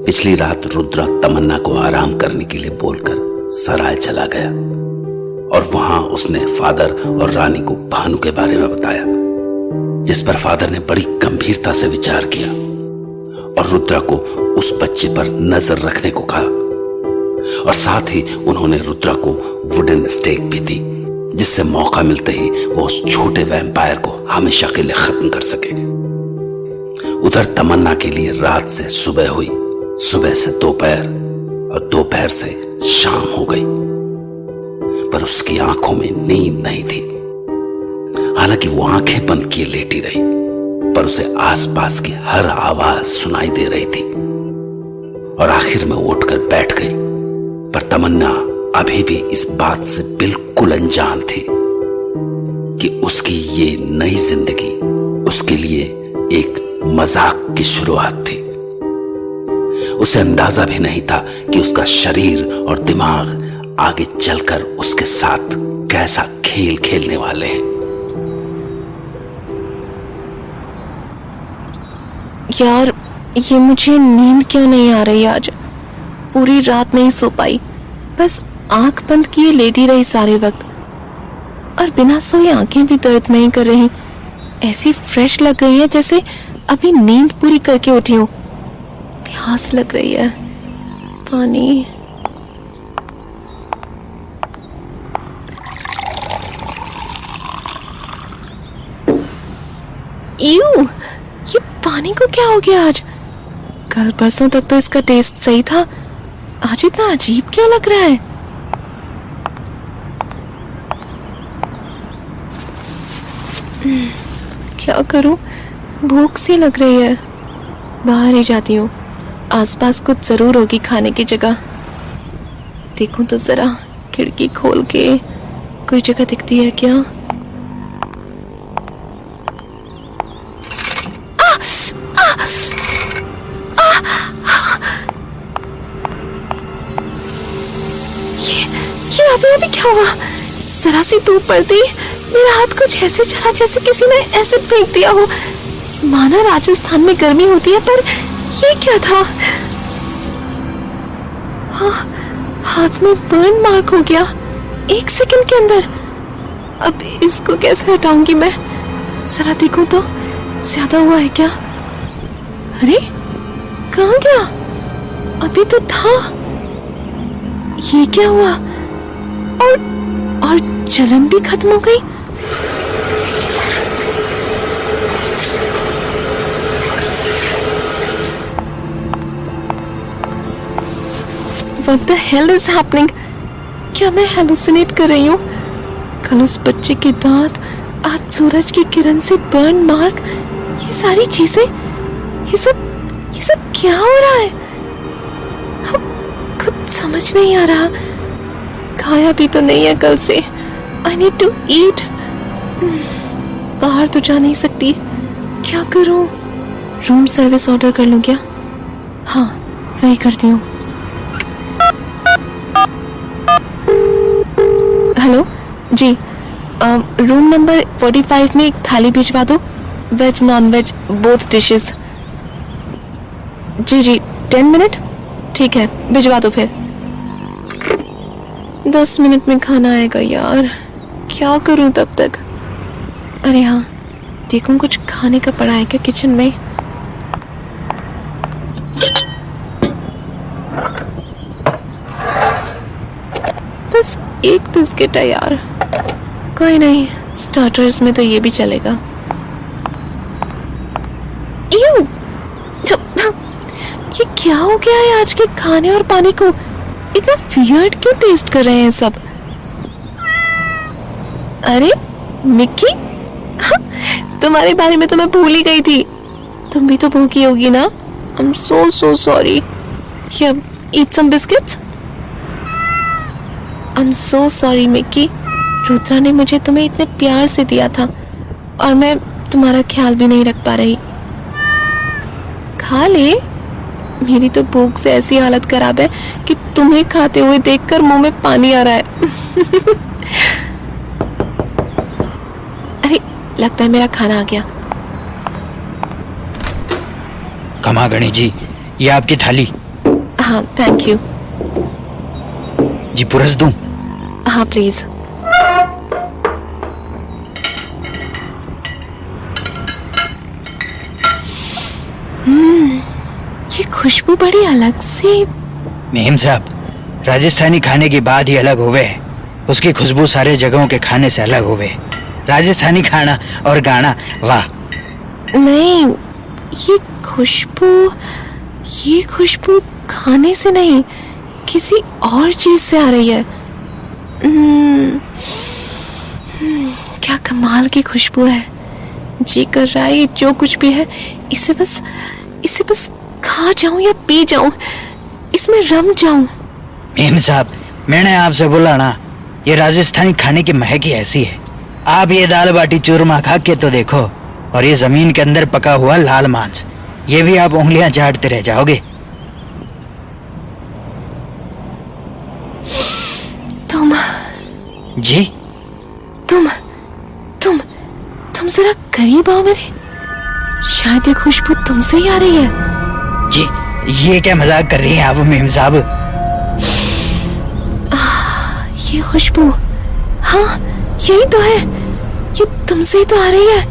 पिछली रात रुद्रा तमन्ना को आराम करने के लिए बोलकर सराय चला गया और वहां उसने फादर और रानी को भानु के बारे में बताया, जिस पर फादर ने बड़ी गंभीरता से विचार किया और रुद्रा को उस बच्चे पर नजर रखने को कहा और साथ ही उन्होंने रुद्रा को वुडन स्टेक भी दी, जिससे मौका मिलते ही वो उस छोटे वैम्पायर को हमेशा के लिए खत्म कर सके। उधर तमन्ना के लिए रात से सुबह हुई, सुबह से दोपहर और दोपहर से शाम हो गई, पर उसकी आंखों में नींद नहीं थी। हालांकि वो आंखें बंद किए लेटी रही, पर उसे आसपास की हर आवाज सुनाई दे रही थी और आखिर में उठकर बैठ गई। पर तमन्ना अभी भी इस बात से बिल्कुल अनजान थी कि उसकी ये नई जिंदगी उसके लिए एक मजाक की शुरुआत थी। उसे अंदाजा भी नहीं था कि उसका शरीर और दिमाग आगे चलकर उसके साथ कैसा खेल खेलने वाले हैं। यार, ये मुझे नींद क्यों नहीं आ रही आज? पूरी रात नहीं सो पाई, बस आंख बंद किए लेटी रही सारे वक्त और बिना सोए आंखें भी दर्द नहीं कर रही। ऐसी फ्रेश लग रही है जैसे अभी नींद पूरी करके उठी हूँ। प्यास लग रही है, पानी। यूं, ये पानी को क्या हो गया आज? कल परसों तक तो इसका टेस्ट सही था, आज इतना अजीब क्यों लग रहा है? क्या करूं, भूख सी लग रही है। बाहर ही जाती हूँ, आसपास कुछ जरूर होगी खाने की जगह। देखूं तो जरा खिड़की खोल के, कोई जगह दिखती है क्या? ये अभी क्या हुआ? जरा सी धूप पड़ती, मेरा हाथ कुछ ऐसे चला जैसे किसी ने एसिड फेंक दिया हो। माना राजस्थान में गर्मी होती है, पर ये क्या था? हाँ, हाथ में बर्न मार्क हो गया 1 सेकंड के अंदर। अब इसको कैसे हटाऊंगी मैं? जरा देखूं तो, ज्यादा हुआ है क्या? अरे कहाँ गया? अभी तो था। ये क्या हुआ? और जलन भी खत्म हो गई। What the hell is happening? क्या मैं हेलुसिनेट कर रही हूँ? कल उस बच्चे के दांत, आज सूरज की किरण से बर्न मार्क, ये सारी चीजें, ये सब क्या हो रहा है? कुछ समझ नहीं आ रहा। खाया भी तो नहीं है कल से। I need to eat. बाहर तो जा नहीं सकती, क्या करूं? रूम सर्विस ऑर्डर कर लूं क्या? हाँ, वही करती हूँ। हेलो जी, रूम नंबर 45 में एक थाली भिजवा दो, veg non veg both dishes. जी 10 मिनट, ठीक है, भिजवा दो फिर। 10 मिनट में खाना आएगा यार, क्या करूं तब तक? अरे हाँ, देखूं कुछ खाने का पड़ा है क्या किचन में। बस एक बिस्किट है यार, कोई नहीं, स्टार्टर्स में तो ये भी चलेगा। यूं, ये क्या हो गया है आज के खाने और पानी को? इतना वियर्ड क्यों टेस्ट कर रहे हैं सब? अरे मिक्की, तुम्हारे बारे में तो मैं भूल ही गई थी। तुम भी तो भूखी होगी ना? I'm so sorry. Here, eat some biscuits. I'm so sorry Mickey. Rudra ने मुझे तुम्हें इतने प्यार से दिया था और मैं तुम्हारा ख्याल भी नहीं रख पा रही। खा ले, मेरी तो भूख से ऐसी हालत खराब है कि तुम्हें खाते हुए देखकर मुंह में पानी आ रहा है। अरे लगता है मेरा खाना आ गया। खमागणी जी, ये आपकी थाली। हाँ थैंक यू। जी पुरस दूं? हाँ प्लीज। ये खुशबू बड़ी अलग सी। मेम साहब, राजस्थानी खाने की बात ही अलग होवे है। उसकी खुशबू सारे जगहों के खाने से अलग होवे। राजस्थानी खाना और गाना, वाह। नहीं, ये खुशबू खाने से नहीं, किसी और चीज से आ रही है। क्या कमाल की खुशबू है। जी कर रहा है जो कुछ भी है इसे बस खा जाऊं या पी जाऊं, इसमें रम जाऊं। मेम साहब, मैंने आपसे बोला ना, ये राजस्थानी खाने की महक ही ऐसी है। आप ये दाल बाटी चूरमा खा के तो देखो, और ये जमीन के अंदर पका हुआ लाल मांस, ये भी आप उंगलियां चाटते रह जाओगे। तुम जी? तुम जरा करीब आओ मेरे। शायद ये खुशबू तुमसे ही आ रही है। जी, ये क्या मजाक कर रही हैं आप मेम साहब? ये खुशबू, हाँ यही तो है, ये तुमसे ही तो आ रही है।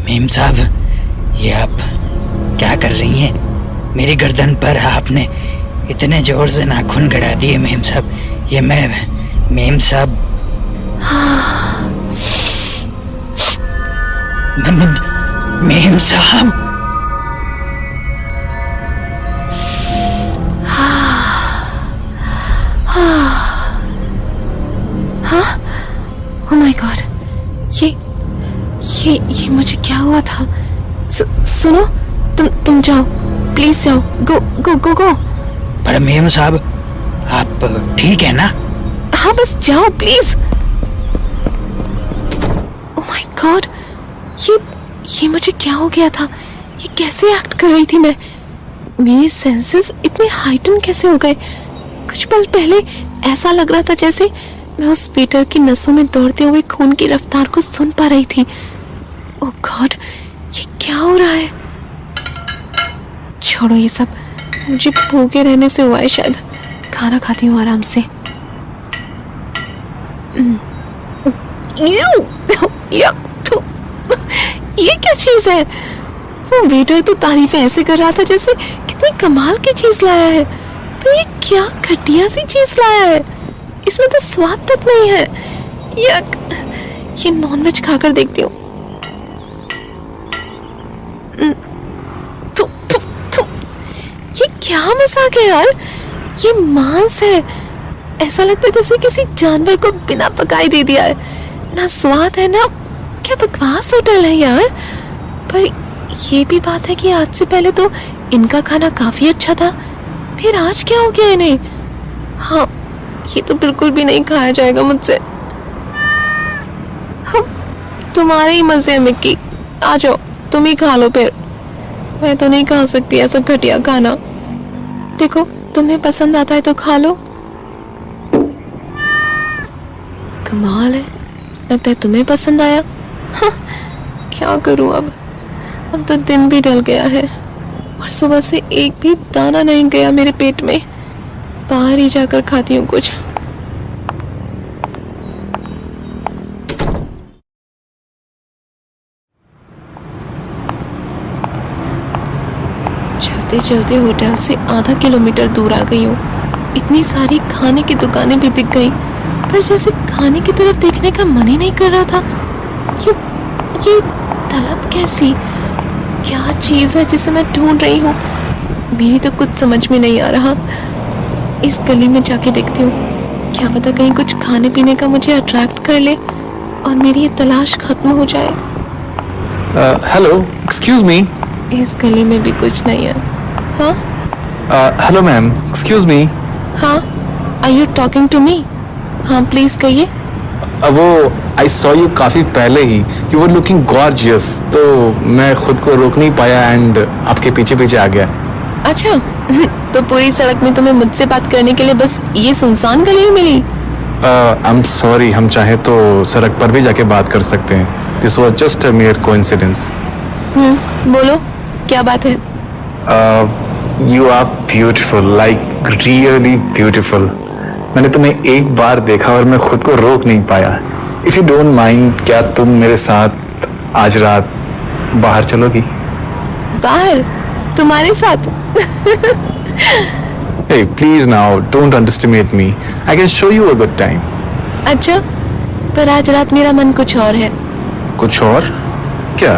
मेम साहब, ये आप क्या कर रही हैं? मेरी गर्दन पर आपने इतने जोर से नाखून गड़ा दिए मेम साहब। ये मेम साहब, मेम साहब। ओह माय गॉड, ये मुझे क्या हुआ था? सुनो, तुम जाओ, प्लीज जाओ, गो। पर मेम साहब, आप ठीक है ना? हाँ बस जाओ प्लीज। ओह माय गॉड, ये मुझे क्या हो गया था? ये कैसे एक्ट कर रही थी मैं? मेरे सेंसेस इतने हाइटन कैसे हो गए? कुछ पल पहले ऐसा लग रहा था जैसे मैं उस पीटर की नसों में दौड़ते हुए खून की रफ्तार को सुन पा रही थी। ओह गॉड, ये क्या हो रहा है? छोड़ो ये सब, मुझे भूखे रहने से हुआ है शायद। खाना खाती हूँ आराम से। ये क्या चीज है? वो वेटर तो तारीफें ऐसे कर रहा था जैसे कितनी कमाल की चीज लाया है, पर ये क्या घटिया सी चीज लाया है। इसमें तो स्वाद तक नहीं है। ये नॉनवेज खाकर देखती हूँ। ये क्या मजाक है यार? ये मांस है। ऐसा लगता है जैसे किसी जानवर को बिना पकाए दे दिया है। ना स्वाद है ना, क्या बकवास होटल है यार। पर ये भी बात है कि आज से पहले तो इनका खाना काफी अच्छा था, फिर आज क्या हो गया इन्हें? हाँ, ये तो बिल्कुल भी नहीं खाया जाएगा मुझसे। तुम्हारे ही मजे है मिक्की, आ जाओ तुम ही खा लो। फिर मैं तो नहीं खा सकती ऐसा घटिया खाना। देखो तुम्हें पसंद आता है तो खा लो। कमाल है, लगता है तुम्हें पसंद आया। हाँ, क्या करूं अब तो दिन भी ढल गया है और सुबह से एक भी दाना नहीं गया मेरे पेट में। बाहर ही जाकर खाती हूँ कुछ। चलते चलते होटल से आधा किलोमीटर दूर आ गई हूँ। इतनी सारी खाने की दुकानें भी दिख गई, पर जैसे खाने की तरफ देखने का मन ही नहीं कर रहा था। ये तलब कैसी? क्या चीज है जिसे मैं ढूंढ रही हूँ? मेरी तो कुछ समझ में नहीं आ रहा। इस गली में जाके देखती हूँ, क्या पता कहीं कुछ खाने पीने का मुझे अट्रैक्ट कर ले और मेरी ये तलाश खत्म हो जाए। Hello, excuse me. इस गली में भी कुछ नहीं है। हाँ हेलो मैम, एक्सक्यूज मी। हाँ, are you talking to me? हाँ प्लीज कहिए। वो आई सॉ यू काफी पहले ही, यू वर लुकिंग गॉर्जियस, तो मैं खुद को रोक नहीं पाया एंड आपके पीछे पीछे आ गया। अच्छा तो पूरी सड़क में तुम्हें मुझसे बात करने के लिए बस ये सुनसान गली ही मिली? आई एम सॉरी, हम चाहे तो सड़क पर भी जाके बात कर सकते हैं। This was just a mere coincidence. बोलो क्या बात है? You are beautiful, like really beautiful. मैंने तुम्हें एक बार देखा और मैं खुद को रोक नहीं पाया। इफ यू डोंट माइंड, क्या तुम मेरे साथ आज रात बाहर चलोगी? बाहर? तुम्हारे साथ? Hey, please now, don't underestimate me. I can show you a good time. अच्छा, पर आज रात मेरा मन कुछ और है। कुछ और? क्या?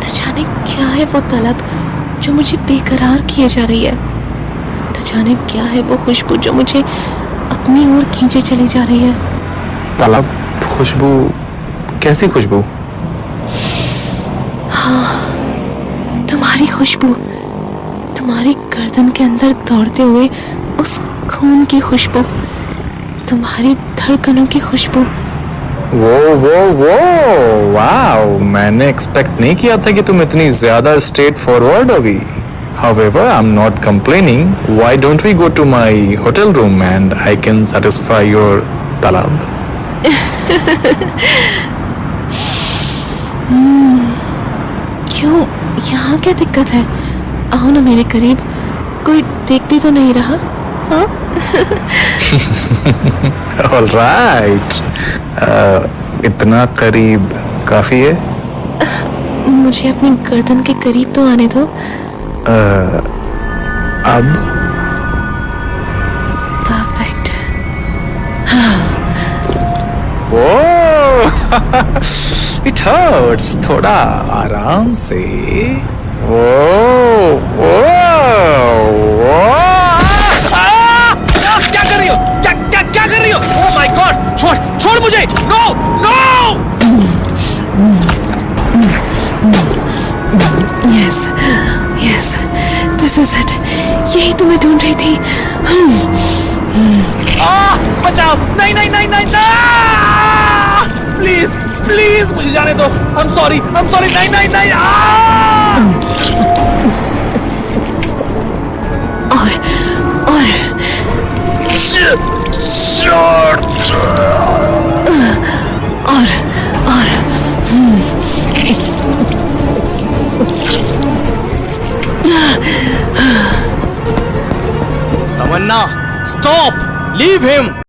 न जाने क्या है वो तलब जो मुझे बेकरार किए जा रही है। न जाने क्या है वो खुशबू जो मुझे अपनी ओर खींचे चली जा रही है। तलब? खुशबू? कैसी खुशबू? तुम्हारी खुशबू, तुम्हारी गर्दन के अंदर दौड़ते हुए उस खून की खुशबू, तुम्हारी धड़कनों की खुशबू। वो वाओ, मैंने एक्सपेक्ट नहीं किया था कि तुम इतनी ज्यादा स्ट्रेट फॉरवर्ड होगी। However, I'm not complaining. Why don't we go to my hotel room and I can satisfy your talab? क्यों? यहाँ क्या दिक्कत है? आओ ना मेरे करीब, कोई देख भी तो नहीं रहा। हाँ? All right. इतना करीब काफी है? मुझे अपनी गर्दन के करीब तो आने दो। अब? परफेक्ट। It hurts. थोड़ा आराम से। क्या कर रही हो? क्या कर रही हो? Oh my God! छोड़ मुझे! No! Yes, this is it. यही तो मैं ढूंढ रही थी। बचाओ! नहीं! प्लीज मुझे जाने दो। I'm sorry. नहीं! तमन्ना, stop! Leave him!